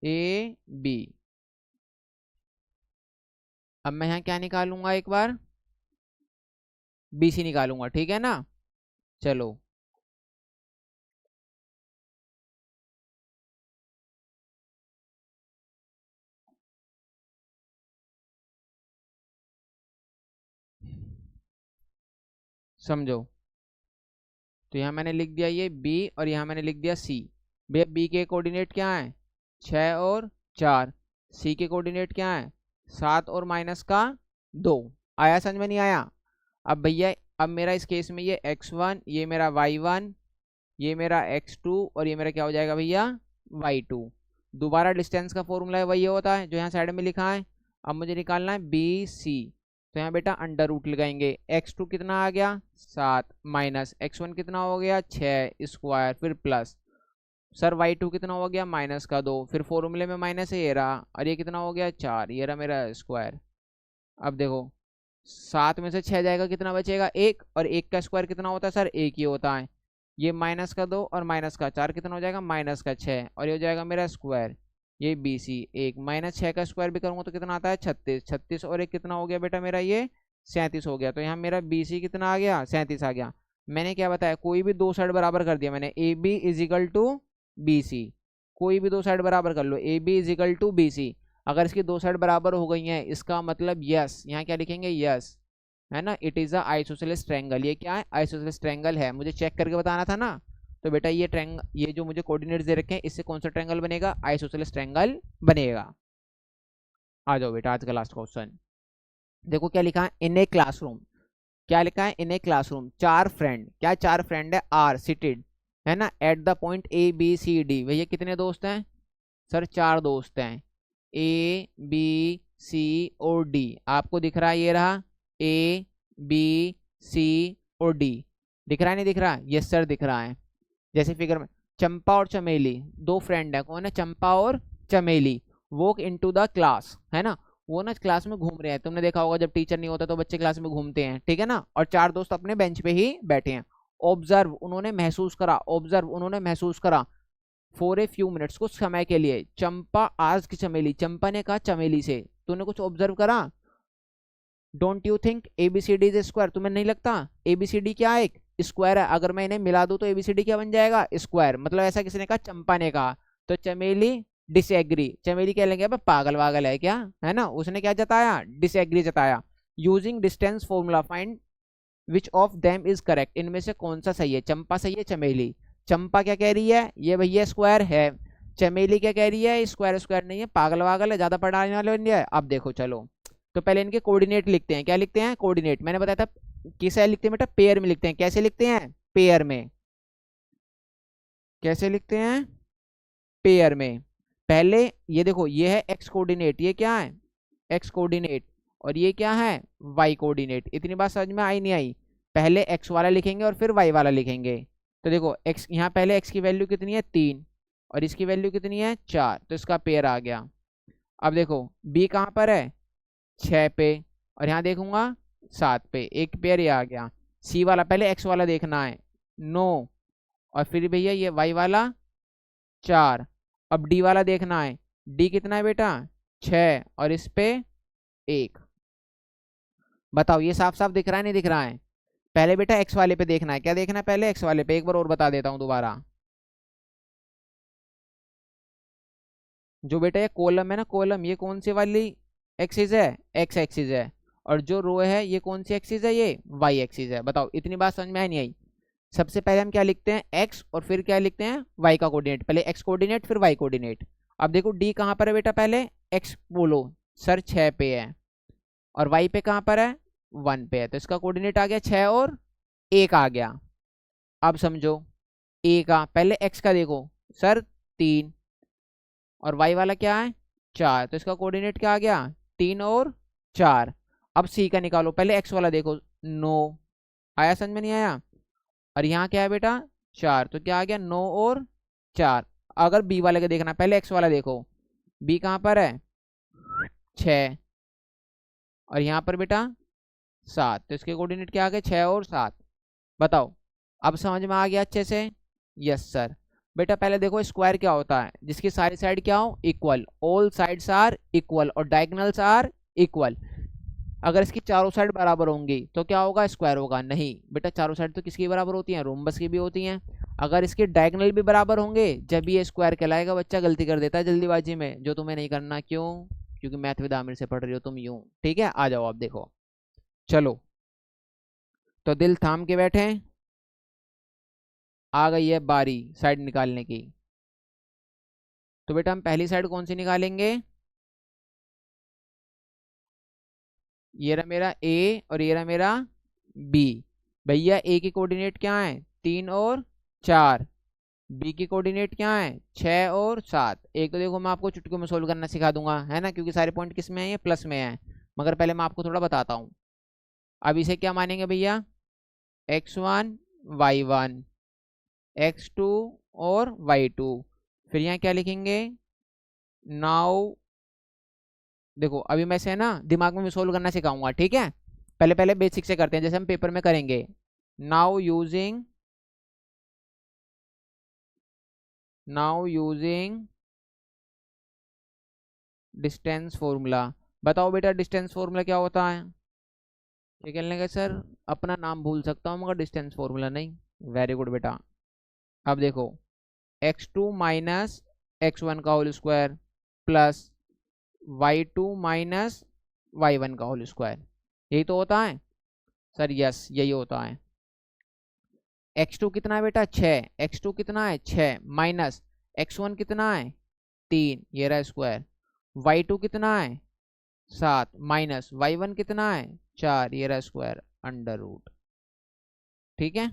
ए बी। अब मैं यहाँ क्या निकालूंगा एक बार बी सी निकालूंगा, ठीक है ना। चलो समझो, तो यहाँ मैंने लिख दिया ये बी, और यहाँ मैंने लिख दिया सी। भैया बी के कोऑर्डिनेट क्या है 6 और 4, सी के कोऑर्डिनेट क्या है 7 और माइनस का 2। आया समझ में नहीं आया। अब भैया अब मेरा इस केस में ये x1, ये मेरा y1, ये मेरा x2, और ये मेरा क्या हो जाएगा भैया y2। दोबारा डिस्टेंस का फॉर्मूला है वही होता है जो यहाँ साइड में लिखा है। अब मुझे निकालना है बी सी, तो यहाँ बेटा अंडर रूट लगाएंगे। x2 कितना आ गया 7, माइनस x1 कितना हो गया 6 स्क्वायर, फिर प्लस सर y2 कितना हो गया माइनस का 2, फिर फॉर्मूले में माइनस है ये रहा, और ये कितना हो गया 4, ये रहा मेरा स्क्वायर। अब देखो 7 में से 6 जाएगा कितना बचेगा 1, और 1 का स्क्वायर कितना होता है सर 1 ही होता है। ये माइनस का 2 और माइनस का 4 कितना हो जाएगा माइनस का 6, और ये हो जाएगा मेरा स्क्वायर। ये बी सी 1 माइनस 6 का स्क्वायर भी करूँगा तो कितना आता है 36, 36 और 1 कितना हो गया बेटा मेरा ये 37 हो गया। तो यहाँ मेरा बी सी कितना आ गया 37 आ गया। मैंने क्या बताया कोई भी दो साइड बराबर कर दिया मैंने, A B is equal to B C. कोई भी दो साइड बराबर कर लो, A B is equal to B C. अगर इसकी दो साइड बराबर हो गई हैं इसका मतलब यस, यहाँ क्या लिखेंगे यस, है ना, it is a isosceles triangle. ये क्या है आइसोसेलेस ट्रायंगल है, मुझे चेक करके बताना था ना। तो बेटा ये ये जो मुझे कोऑर्डिनेट्स दे रखे हैं इससे कौन सा ट्रायंगल बनेगा आइसोसेलेस ट्रायंगल बनेगा। आ जाओ बेटा आज का लास्ट क्वेश्चन देखो क्या लिखा है इन ए क्लासरूम। क्या लिखा है इन ए क्लासरूम चार फ्रेंड, क्या चार फ्रेंड है आर सिटेड, है ना, at the point A B C D. भैया कितने दोस्त हैं सर चार दोस्त हैं, ए बी सी और डी। आपको दिख रहा है ये रहा ए बी सी और डी, दिख रहा है नहीं दिख रहा, यस सर दिख रहा है। जैसे फिगर में चंपा और चमेली दो फ्रेंड है, कौन है चंपा और चमेली। वॉक इनटू द क्लास, है ना, वो ना क्लास में घूम रहे हैं। तुमने देखा होगा जब टीचर नहीं होता तो बच्चे क्लास में घूमते हैं, ठीक है ना। और चार दोस्त अपने बेंच पे ही बैठे हैं। ऑब्जर्व उन्होंने महसूस करा, ऑब्जर्व उन्होंने महसूस करा फॉर ए फ्यू मिनट्स कुछ समय के लिए। चंपा आज की चमेली, चंपा ने कहा चमेली से तूने कुछ ऑब्जर्व करा। Don't you think ABCD is square, तुम्हें नहीं लगता एबीसीडी क्या है एक स्क्वायर है। अगर मैं इन्हें मिला दूं तो एबीसीडी क्या बन जाएगा स्क्वायर। मतलब ऐसा किसी ने कहा चंपा ने कहा, तो चमेली डिसएग्री। चमेली क्या लेंगे पागल वागल है क्या, है ना, उसने क्या जताया डिसएग्री जताया। Using distance formula find which of them is correct, इनमें से कौन सा सही है, चंपा सही है चमेली। चंपा क्या कह रही है ये भैया स्क्वायर है, चमेली क्या कह रही है स्क्वायर स्क्वायर नहीं है, पागल वागल है, ज्यादा पढ़ाने वाले बन गए। अब देखो चलो तो पहले इनके कोऑर्डिनेट लिखते हैं। क्या लिखते हैं कोऑर्डिनेट, मैंने बताया था किसे लिखते हैं बेटा पेयर में लिखते हैं। कैसे लिखते हैं पेयर में, कैसे लिखते हैं पेयर में। पहले ये देखो ये है एक्स कोऑर्डिनेट, ये क्या है एक्स कोऑर्डिनेट, और ये क्या है वाई कोऑर्डिनेट। इतनी बात समझ में आई नहीं आई। पहले एक्स वाला लिखेंगे और फिर वाई वाला लिखेंगे। तो देखो एक्स यहाँ पहले एक्स की वैल्यू कितनी है 3 और इसकी वैल्यू कितनी है 4, तो इसका पेयर आ गया। अब देखो बी कहाँ पर है 6 पे, और यहाँ देखूंगा 7 पे, एक पेयर ये आ गया। सी वाला पहले एक्स वाला देखना है 9, और फिर भैया ये वाई वाला 4। अब डी वाला देखना है, डी कितना है बेटा 6 और इस पे 1। बताओ ये साफ साफ दिख रहा है नहीं दिख रहा है। पहले बेटा एक्स वाले पे देखना है, क्या देखना है पहले एक्स वाले पे, एक बार और बता देता हूं दोबारा। जो बेटा ये कॉलम है ना कॉलम, ये कौन सी वाली एक्सिस है एक्स एक्सिस है, और जो रो है ये कौन सी एक्सिस है ये वाई एक्सिस है। बताओ इतनी बात समझ में आई नहीं आई। सबसे पहले हम क्या लिखते हैं एक्स और फिर क्या लिखते हैं वाई का कोऑर्डिनेट, पहले एक्स कोऑर्डिनेट फिर वाई कोऑर्डिनेट। अब देखो डी कहाँ पर है बेटा, पहले एक्स बोलो सर 6 पे है, और वाई पे कहाँ पर है 1 पे है, तो इसका कोऑर्डिनेट आ गया 6 और 1 आ गया। अब समझो ए का, पहले एक्स का देखो सर 3 और वाई वाला क्या है 4, तो इसका कोऑर्डिनेट क्या आ गया 3 और 4। अब सी का निकालो, पहले एक्स वाला देखो 9, आया समझ में नहीं आया? और यहाँ क्या है बेटा 4, तो क्या आ गया 9 और 4। अगर बी वाले का देखना, पहले एक्स वाला देखो, बी कहाँ पर है 6 और यहाँ पर बेटा 7, तो इसके कोऑर्डिनेट क्या आ गए 6 और 7। बताओ अब समझ में आ गया अच्छे से? Yes sir. बेटा पहले देखो स्क्वायर क्या होता है, जिसकी सारी साइड क्या हो equal, all sides are equal और डायगोनल्स आर इक्वल। अगर इसकी चारों साइड बराबर होंगी तो क्या होगा स्क्वायर होगा? नहीं बेटा, चारों साइड तो किसकी बराबर होती हैं रोम्बस की भी होती हैं। अगर इसके डायगोनल भी बराबर होंगे जब ये स्क्वायर कहलाएगा। बच्चा गलती कर देता है जल्दीबाजी में, जो तुम्हें नहीं करना। क्यों? क्योंकि मैथ विद आमिर से पढ़ रही हो तुम यूं। ठीक है, आ जाओ आप देखो। चलो तो दिल थाम के बैठे, आ गई है बारी साइड निकालने की। तो बेटा हम पहली साइड कौन सी निकालेंगे? ये रहा मेरा ए और ये रहा मेरा बी। भैया ए की कोऑर्डिनेट क्या है 3 और 4, बी की कोऑर्डिनेट क्या है 6 और 7। एक तो देखो मैं आपको चुटकियों में सोल्व करना सिखा दूंगा, है ना, क्योंकि सारे पॉइंट किस में है, ये प्लस में है। मगर पहले मैं आपको थोड़ा बताता हूँ। अब इसे क्या मानेंगे भैया x1 y1 x2 और y2। फिर यहाँ क्या लिखेंगे नाउ। देखो अभी मैं से ना दिमाग में सोल्व करना सिखाऊंगा, ठीक है। पहले पहले बेसिक से करते हैं जैसे हम पेपर में करेंगे। Now using distance formula. बताओ बेटा डिस्टेंस फॉर्मूला क्या होता है? क्या कहने लगे सर अपना नाम भूल सकता हूँ मगर डिस्टेंस फॉर्मूला नहीं। वेरी गुड बेटा। अब देखो x2 माइनस x1 का whole square plus y2 minus y1 का होल स्क्वायर, यही तो होता है सर। यस यही होता है। x2 कितना है बेटा 6, x2 कितना है 6 माइनस x1 कितना है 3, ये रहा स्क्वायर। y2 कितना है 7 माइनस y1 कितना है 4, ये रहा स्क्वायर अंडर रूट। ठीक है,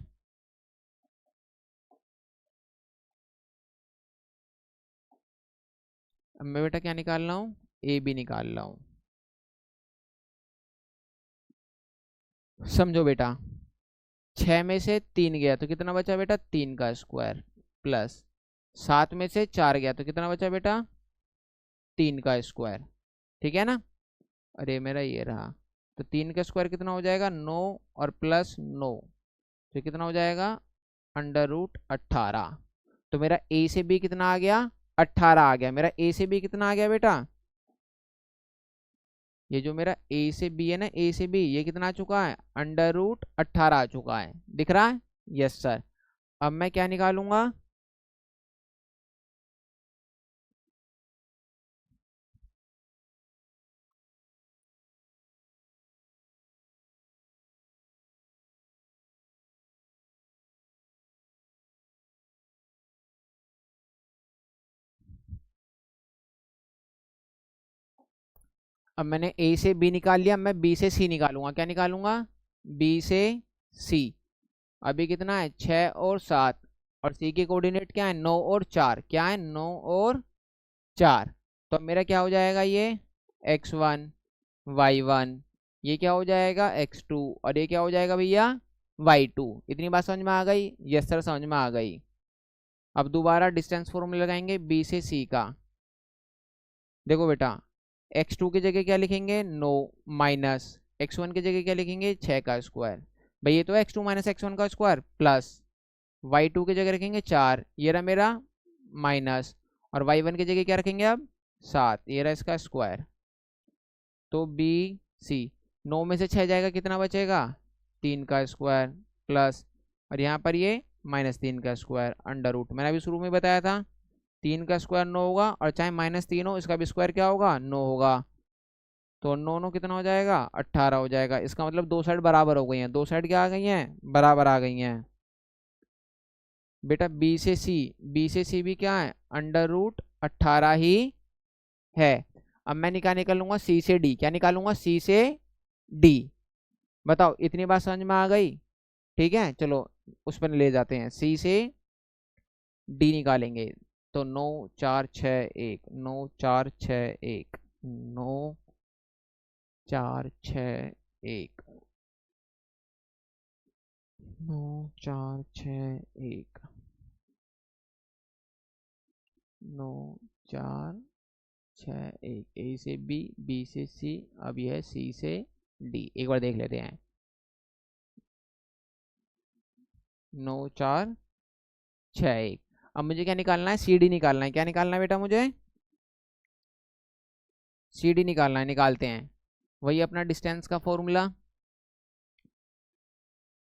अब मैं बेटा क्या निकाल रहा हूँ ए बी निकाल रहा हूँ। समझो बेटा 6 में से 3 गया तो कितना बचा बेटा 3 का स्क्वायर प्लस 7 में से 4 गया तो कितना बचा बेटा 3 का स्क्वायर। ठीक है ना? अरे मेरा ये रहा, तो 3 का स्क्वायर कितना हो जाएगा 9 और प्लस 9, तो कितना हो जाएगा अंडर रूट 18। तो मेरा ए से बी कितना आ गया 18 आ गया। मेरा ए से बी कितना आ गया बेटा? ये जो मेरा ए से बी है ना, ए से बी ये कितना आ चुका है अंडर रूट 18 आ चुका है। दिख रहा है? Yes sir. अब मैं क्या निकालूंगा? अब मैंने ए से बी निकाल लिया, मैं बी से सी निकालूंगा। क्या निकालूंगा? बी से सी। अभी कितना है 6 और 7 और सी के कोऑर्डिनेट क्या है 9 और 4। क्या है 9 और 4। तो अब मेरा क्या हो जाएगा ये x1 y1, ये क्या हो जाएगा x2 और ये क्या हो जाएगा भैया y2। इतनी बात समझ में आ गई? यस सर समझ में आ गई। अब दोबारा डिस्टेंस फॉर्मूला लगाएंगे बी से सी का। देखो बेटा x2 की जगह क्या लिखेंगे 9 माइनस x1 की जगह क्या लिखेंगे 6 का स्क्वायर। भाई ये तो x2 माइनस x1 का स्क्वायर प्लस y2 की जगह रखेंगे 4, ये रहा मेरा माइनस, और y1 की जगह क्या रखेंगे अब 7, ये रहा इसका स्क्वायर। तो बी सी 9 में से 6 जाएगा कितना बचेगा 3 का स्क्वायर प्लस, और यहाँ पर ये -3 का स्क्वायर अंडर रूट। मैंने अभी शुरू में बताया था 3 का स्क्वायर 9 होगा और चाहे -3 हो इसका भी स्क्वायर क्या होगा 9 होगा। तो 9 9 कितना हो जाएगा 18 हो जाएगा। इसका मतलब दो साइड बराबर हो गई हैं, दो साइड क्या आ गई हैं बराबर आ गई हैं। बेटा बी से सी भी क्या है अंडर रूट 18 ही है। अब मैं निकालूंगा सी से डी। क्या निकालूंगा सी से डी? बताओ इतनी बात समझ में आ गई? ठीक है चलो उस पर ले जाते हैं, सी से डी निकालेंगे। तो 9 4 6 1, 9 4 6 1, 9 4 6 1, 9 4 6 1, 9 4 6 1, ए से बी, बी से सी, अब यह है सी से डी। एक बार देख लेते हैं। 9 4 6 1। अब मुझे क्या निकालना है, सी डी निकालना है। क्या निकालना है बेटा मुझे, सी डी निकालना है। निकालते हैं, वही अपना डिस्टेंस का फॉर्मूला,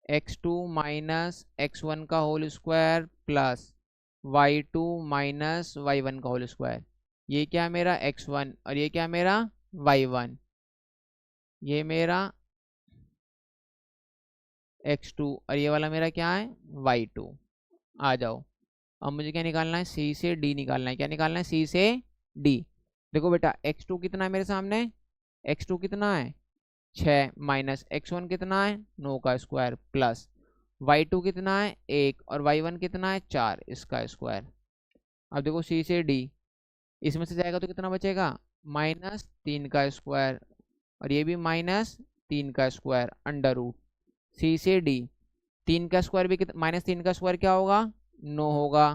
x2 माइनस x1 का whole square plus y2 minus y1 का होल स्क्वायर। ये क्या मेरा x1 और ये क्या मेरा y1, ये मेरा x2 और ये वाला मेरा क्या है y2। आ जाओ, अब मुझे क्या निकालना है, c से d निकालना है। क्या निकालना है, c से d। देखो बेटा x2 कितना है मेरे सामने, x2 कितना है 6, माइनस x1 कितना है 9 का स्क्वायर प्लस y2 कितना है 1 और y1 कितना है 4, इसका स्क्वायर। अब देखो c से d, इसमें से जाएगा तो कितना बचेगा, -3 का स्क्वायर और ये भी -3 का स्क्वायर अंडर रूट सी से डी। 3 का स्क्वायर भी -3 का स्क्वायर क्या होगा 9 होगा,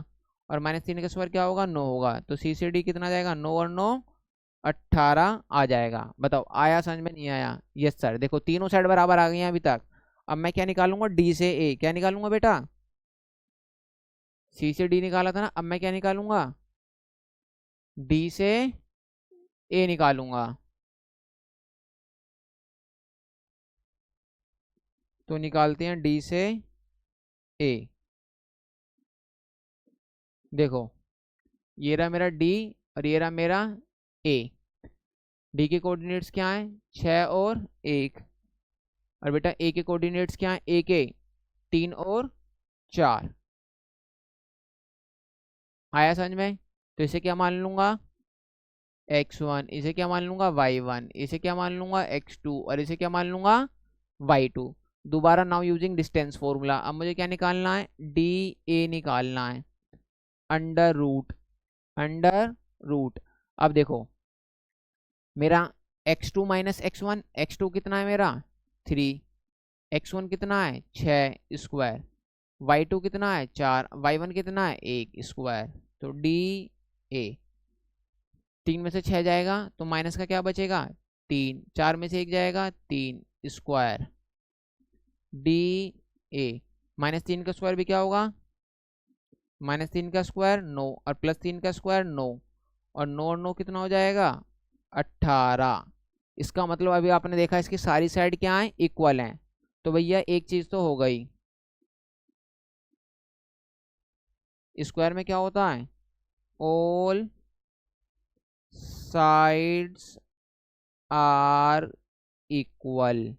और -3 का स्क्वायर क्या होगा 9 होगा। तो सी से डी कितना जाएगा, 9 और 9 18 आ जाएगा। बताओ आया समझ में, नहीं आया। यस सर, देखो तीनों साइड बराबर आ गई हैं अभी तक। अब मैं क्या निकालूंगा, डी से ए। क्या निकालूंगा बेटा, सी से डी निकाला था ना, अब मैं क्या निकालूंगा, डी से ए निकालूंगा। तो निकालते हैं डी से ए। देखो ये रहा मेरा डी और ये रहा मेरा ए। डी के कोऑर्डिनेट्स क्या हैं 6 और 1, और बेटा ए के कोऑर्डिनेट्स क्या हैं, ए के 3 और 4। आया समझ में। तो इसे क्या मान लूंगा x1, इसे क्या मान लूंगा y1, इसे क्या मान लूंगा x2 और इसे क्या मान लूंगा y2। दोबारा नाउ यूजिंग डिस्टेंस फॉर्मूला। अब मुझे क्या निकालना है, डी ए निकालना है अंडर रूट, अंडर रूट। अब देखो मेरा x2 माइनस x1, x2 कितना है मेरा 3, x1 कितना है 6 स्क्वायर, y2 कितना है 4, y1 कितना है 1 स्क्वायर। तो डी ए, 3 में से 6 जाएगा तो माइनस का क्या बचेगा 3, 4 में से 1 जाएगा 3 स्क्वायर। डी ए, -3 का स्क्वायर भी क्या होगा, -3 का स्क्वायर 9 और +3 का स्क्वायर 9, और 9 और 9 कितना हो जाएगा 18। इसका मतलब अभी आपने देखा इसकी सारी साइड क्या है इक्वल हैं। तो भैया एक चीज तो हो गई, स्क्वायर में क्या होता है ऑल साइड्स आर इक्वल,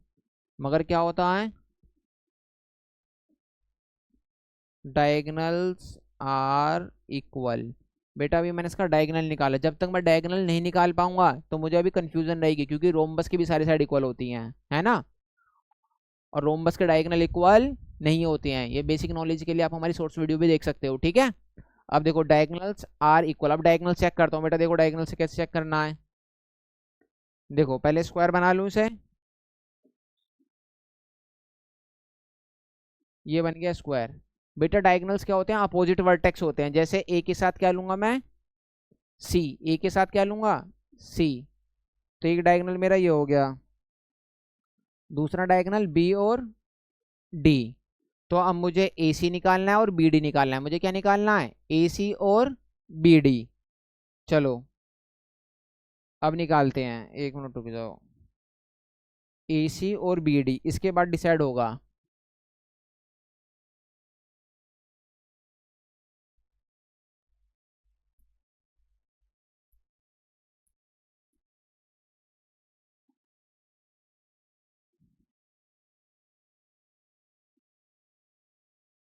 मगर क्या होता है डायगोनल्स आर इक्वल। बेटा अभी मैंने इसका डायगोनल निकाला, जब तक मैं डायगोनल नहीं निकाल पाऊंगा तो मुझे अभी कंफ्यूजन रहेगी, क्योंकि रोम्बस की भी सारी साइड इक्वल होती हैं, है ना, और रोम्बस के डायगोनल इक्वल नहीं होते हैं। ये बेसिक नॉलेज के लिए आप हमारी शॉर्ट्स वीडियो भी देख सकते हो, ठीक है। अब देखो डायगोनल्स आर इक्वल, अब डायगोनल चेक करता हूँ बेटा। देखो डायगोनल से कैसे चेक करना है, देखो पहले स्क्वायर बना लूँ इसे, ये बन गया स्क्वायर। बेटा डायगोनल्स क्या होते हैं, अपोजिट वर्टेक्स होते हैं। जैसे ए के साथ क्या लूंगा मैं सी, ए के साथ क्या लूंगा सी, तो एक डायगोनल मेरा ये हो गया, दूसरा डायगोनल बी और डी। तो अब मुझे ए सी निकालना है और बी डी निकालना है। मुझे क्या निकालना है ए सी और बी डी। चलो अब निकालते हैं, एक मिनट रुक जाओ। ए सी और बी डी, इसके बाद डिसाइड होगा।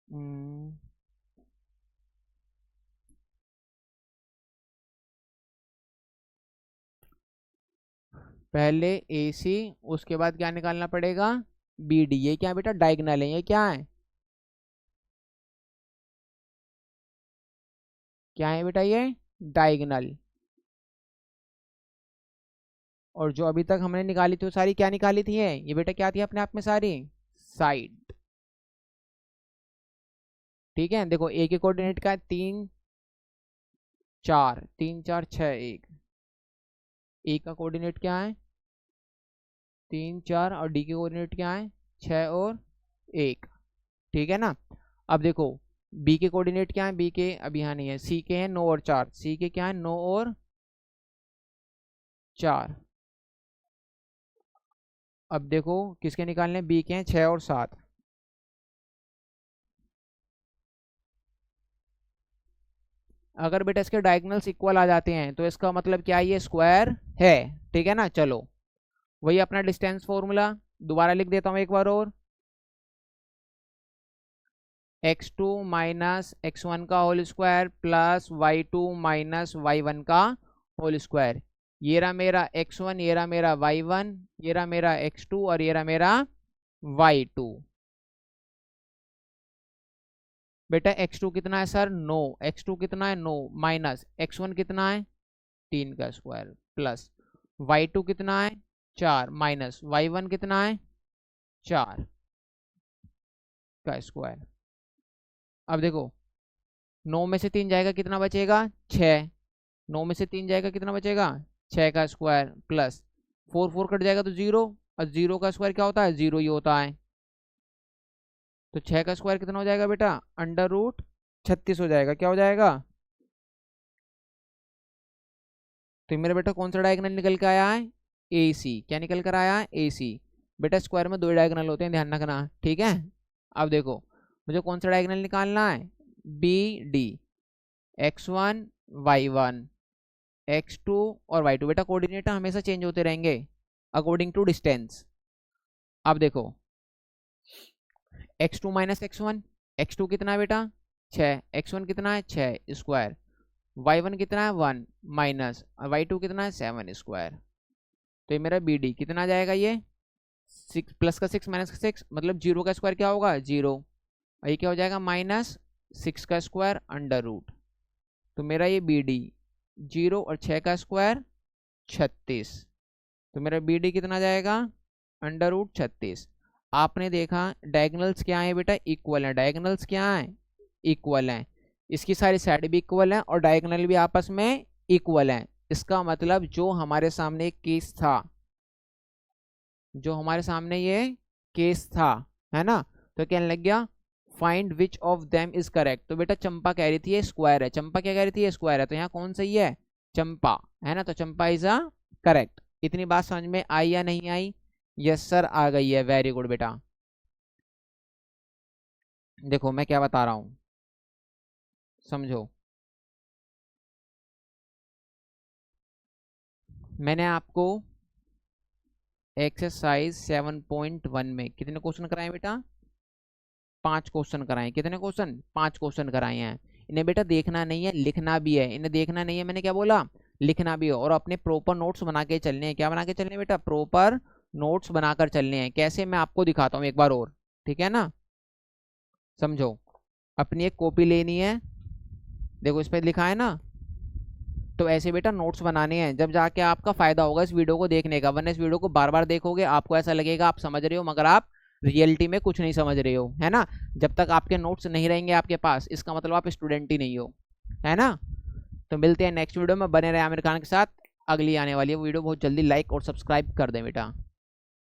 हम्म, पहले ए सी, उसके बाद क्या निकालना पड़ेगा बी डी। ये क्या बेटा डायगोनल है, ये क्या है क्या है बेटा ये, डायगोनल। और जो अभी तक हमने निकाली थी वो सारी क्या निकाली थी, ये बेटा क्या थी अपने आप में सारी, साइड। ठीक है, देखो ए के कोऑर्डिनेट का है 3 4, 3 4 6 1। ए का कोऑर्डिनेट क्या है 3 4, और डी के कोऑर्डिनेट क्या है 6 और 1। ठीक है ना। अब देखो बी के कोऑर्डिनेट क्या है, बी के अभी यहाँ नहीं है, सी के हैं 9 और 4, सी के क्या है 9 और 4। अब देखो किसके निकालने, बी के हैं 6 और 7। अगर बेटा इसके डायगोनल्स इक्वल आ जाते हैं तो इसका मतलब क्या, ये स्क्वायर है। ठीक है ना। चलो वही अपना डिस्टेंस फॉर्मूला दोबारा लिख देता हूँ एक बार और, x2 माइनस x1 का whole square plus y2 minus y1 का होल स्क्वायर। ये रहा मेरा x1, ये रहा मेरा y1, ये रहा मेरा x2 और ये रहा मेरा y2। बेटा x2 कितना है सर 9, x2 कितना है 9 माइनस x1 कितना है 3 का स्क्वायर प्लस y2 कितना है 4 माइनस y1 कितना है 4 का स्क्वायर। अब देखो 9 में से 3 जाएगा कितना बचेगा 6, 9 में से 3 जाएगा कितना बचेगा 6 का स्क्वायर प्लस 4 4 कट जाएगा तो 0, और 0 का स्क्वायर क्या होता है 0 ही होता है। तो 6 का स्क्वायर कितना हो जाएगा बेटा √36 हो जाएगा। क्या हो जाएगा, तो मेरा बेटा कौन सा डायगोनल निकल के आया है AC। क्या निकल कर आया है AC। बेटा स्क्वायर में 2 डायगोनल होते हैं, ध्यान रखना। ठीक है। अब देखो मुझे कौन सा डायगोनल निकालना है, BD, x1 y1 x2 और y2। बेटा कोऑर्डिनेट हमेशा चेंज होते रहेंगे अकॉर्डिंग टू डिस्टेंस। अब देखो x2 माइनस x1, x2 कितना है बेटा 6, x1 कितना है 6 स्क्वायर, y1 कितना है 1 माइनस y2 कितना है 7 स्क्वायर। तो ये मेरा BD कितना आ जाएगा, ये 6 प्लस का 6 माइनस का 6, मतलब 0 का स्क्वायर क्या होगा 0, और ये क्या हो जाएगा -6 का स्क्वायर अंडर रूट। तो मेरा ये BD 0 और 6 का स्क्वायर 36। तो मेरा BD कितना जाएगा √36। आपने देखा डायगोनल्स क्या है बेटा इक्वल है, डायगोनल्स क्या है इक्वल है, इसकी सारी साइड भी इक्वल है और डायगोनल भी आपस में इक्वल है। इसका मतलब जो हमारे सामने एक केस था, जो हमारे सामने ये केस था, है ना, तो कहने लग गया find which of them is correct. तो बेटा चंपा कह रही थी ये स्क्वायर है, चंपा क्या कह रही थी ये स्क्वायर है, तो यहाँ कौन सही है चंपा, है ना। तो चंपा इज अ करेक्ट। इतनी बात समझ में आई या नहीं आई, यस सर आ गई है, वेरी गुड बेटा। देखो मैं क्या बता रहा हूं समझो। मैंने आपको एक्सरसाइज 7.1 में कितने क्वेश्चन कराए बेटा 5 क्वेश्चन कराए। कितने क्वेश्चन 5 क्वेश्चन कराए हैं। इन्हें बेटा देखना नहीं है लिखना भी है, इन्हें देखना नहीं है मैंने क्या बोला लिखना भी है, और अपने प्रॉपर नोट्स बना के चलने हैं। क्या बना के चलने हैं बेटा प्रॉपर नोट्स बनाकर चलने हैं। कैसे मैं आपको दिखाता हूँ एक बार और, ठीक है ना। समझो अपनी एक कॉपी लेनी है, देखो इस पर लिखा है ना, तो ऐसे बेटा नोट्स बनाने हैं, जब जाके आपका फायदा होगा इस वीडियो को देखने का। वरना इस वीडियो को बार बार देखोगे आपको ऐसा लगेगा आप समझ रहे हो मगर आप रियलिटी में कुछ नहीं समझ रहे हो, है ना। जब तक आपके नोट्स नहीं रहेंगे आपके पास इसका मतलब आप स्टूडेंट ही नहीं हो, है ना। तो मिलते हैं नेक्स्ट वीडियो में, बने रहे आमिर खान के साथ। अगली आने वाली है वीडियो बहुत जल्दी, लाइक और सब्सक्राइब कर दें बेटा।